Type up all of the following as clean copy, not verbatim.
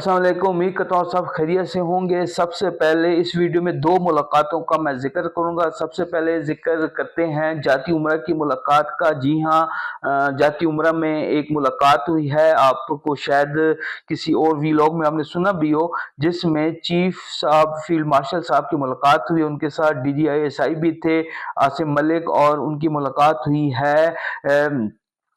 अस्सलाम वालेकुम। उम्मीद करता हूँ सब खैरियत से होंगे। सबसे पहले इस वीडियो में दो मुलाकातों का मैं जिक्र करूंगा। सबसे पहले जिक्र करते हैं जाती उमरा की मुलाकात का। जी हाँ, जाती उमरा में एक मुलाकात हुई है। आपको शायद किसी और वीलॉग में आपने सुना भी हो, जिसमें चीफ साहब फील्ड मार्शल साहब की मुलाकात हुई। उनके साथ DGI भी थे, आसिम मलिक, और उनकी मुलाकात हुई है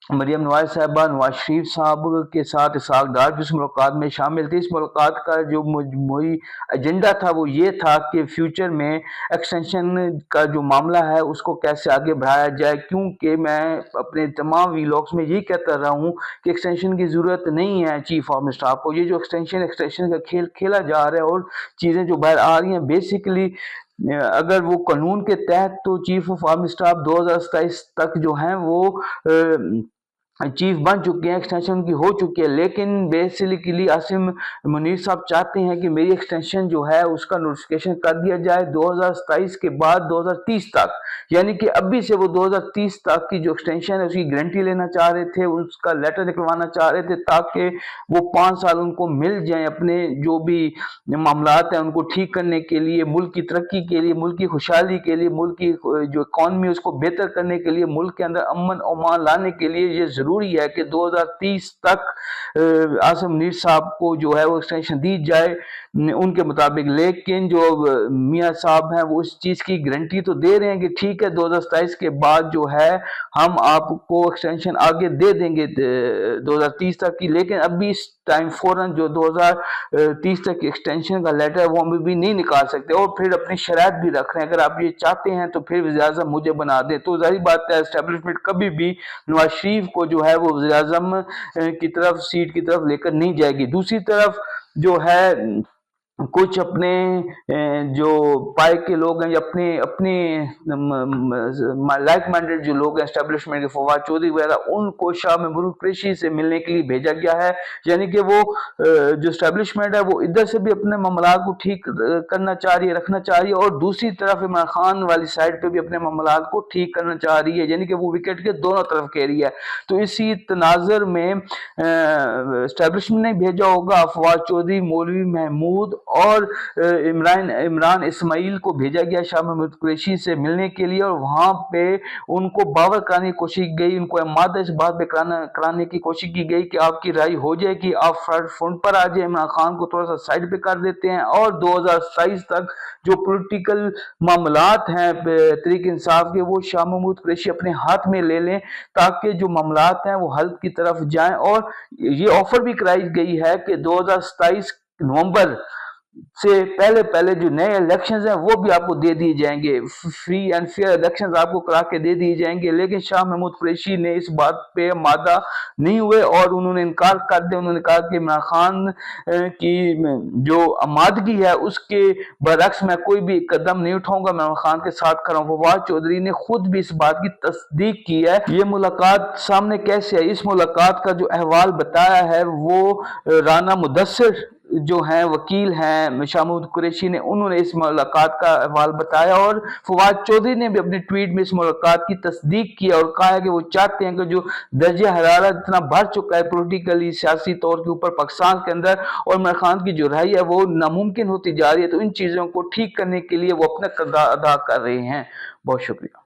मरियम नवाज साहबा, नवाज शरीफ साहब के साथ इसहाक डार भी इस मुलाकात में शामिल थे। इस मुलाकात का जो मजमूई एजेंडा था वो ये था कि फ्यूचर में एक्सटेंशन का जो मामला है उसको कैसे आगे बढ़ाया जाए, क्योंकि मैं अपने तमाम वीलॉग्स में यही कहता रहा हूँ कि एक्सटेंशन की ज़रूरत नहीं है चीफ ऑफ स्टाफ को। ये जो एक्सटेंशन का खेल खेला जा रहा है और चीज़ें जो बाहर आ रही हैं, बेसिकली अगर वो कानून के तहत तो चीफ ऑफ आर्मी स्टाफ 2027 तक जो हैं वो चीफ बन चुके हैं, एक्सटेंशन उनकी हो चुकी है। लेकिन बेसिकली आसिम मुनीर साहब चाहते हैं कि मेरी एक्सटेंशन जो है उसका नोटिफिकेशन कर दिया जाए 2027 के बाद 2030 तक, यानी कि अभी से वो 2030 तक की जो एक्सटेंशन है उसकी गारंटी लेना चाह रहे थे, उसका लेटर निकलवाना चाह रहे थे, ताकि वो 5 साल उनको मिल जाए अपने जो भी मामलात हैं उनको ठीक करने के लिए, मुल्क की तरक्की के लिए, मुल्क की खुशहाली के लिए, मुल्क की जो इकॉनमी उसको बेहतर करने के लिए, मुल्क के अंदर अमन ओमान लाने के लिए ये जरूरी है कि 2030 तक आसिम मुनीर साहब को जो है वो एक्सटेंशन दी जाए उनके मुताबिक। लेकिन जो मियां साहब हैं वो इस चीज़ की गारंटी तो दे रहे हैं कि ठीक है 2027 के बाद जो है हम आपको एक्सटेंशन आगे दे देंगे 2030 तक की, लेकिन अभी इस टाइम फौरन जो 2030 तक की एक्सटेंशन का लेटर है वो हम भी नहीं निकाल सकते, और फिर अपनी शराइत भी रख रहे हैं। अगर आप ये चाहते हैं तो फिर वज़ीर-ए-आज़म मुझे बना दें। तो जाहिर बात है एस्टेब्लिशमेंट कभी भी नवाज शरीफ को जो है वो वज़ीर-ए-आज़म की तरफ सीट की तरफ लेकर नहीं जाएगी। दूसरी तरफ जो है कुछ अपने जो पाए के लोग हैं या अपने अपने लाइक माइंडेड जो लोग हैं एस्टेब्लिशमेंट के, फवाद चौधरी वगैरह, उनको शाह महमूद कुरैशी से मिलने के लिए भेजा गया है। यानी कि वो जो एस्टेब्लिशमेंट है वो इधर से भी अपने मामलात को ठीक करना चाह रही है, रखना चाह रही है, और दूसरी तरफ इमरान खान वाली साइड पे भी अपने मामलात को ठीक करना चाह रही है, यानी कि वो विकेट के दोनों तरफ खेल है। तो इसी तनाजर में एस्टेब्लिशमेंट ने भेजा होगा फवाद चौधरी, मौलवी महमूद और इमरान इस्माइल को भेजा गया शाह महमूद कुरैशी से मिलने के लिए, और वहां पे उनको बावर कराने की कोशिश की गई, उनको आमादा इस बात पे कराने की कोशिश की गई कि आपकी राय हो जाए कि आप फ्रंट पर आ जाए, इमरान खान को थोड़ा सा साइड पे कर देते हैं, और 2027 तक जो पॉलिटिकल मामलात हैं तहरीक इंसाफ के वो शाह महमूद कुरैशी अपने हाथ में ले लें, ताकि जो मामलात हैं वो हल की तरफ जाएं। और ये ऑफर भी कराई गई है कि 2027 नवंबर से पहले पहले जो नए इलेक्शंस हैं वो भी आपको दे दिए जाएंगे, फ्री एंड फेयर इलेक्शंस आपको करा के दे दिए जाएंगे। लेकिन शाह महमूद कुरैशी ने इस बात पे मादा नहीं हुए और उन्होंने इनकार कर दिया। उन्होंने कहा कि इमरान खान की जो आमादगी है उसके बरक्स मैं कोई भी कदम नहीं उठाऊंगा, मैं इमरान खान के साथ खड़ा हूं। फवाद चौधरी ने खुद भी इस बात की तस्दीक की है। ये मुलाकात सामने कैसे है, इस मुलाकात का जो अहवाल बताया है वो राना मुदस्सिर जो हैं वकील हैं शाह महमूद कुरैशी ने, उन्होंने इस मुलाकात का अहवाल बताया, और फवाद चौधरी ने भी अपने ट्वीट में इस मुलाकात की तस्दीक की और कहा है कि वो चाहते हैं कि जो दर्जा हरारत इतना बढ़ चुका है पॉलिटिकली सियासी तौर के ऊपर पाकिस्तान के अंदर, और इमरान खान की जो रहाई है वो नामुमकिन होती जा रही है, तो इन चीज़ों को ठीक करने के लिए वो अपना किरदार अदा कर रहे हैं। बहुत शुक्रिया।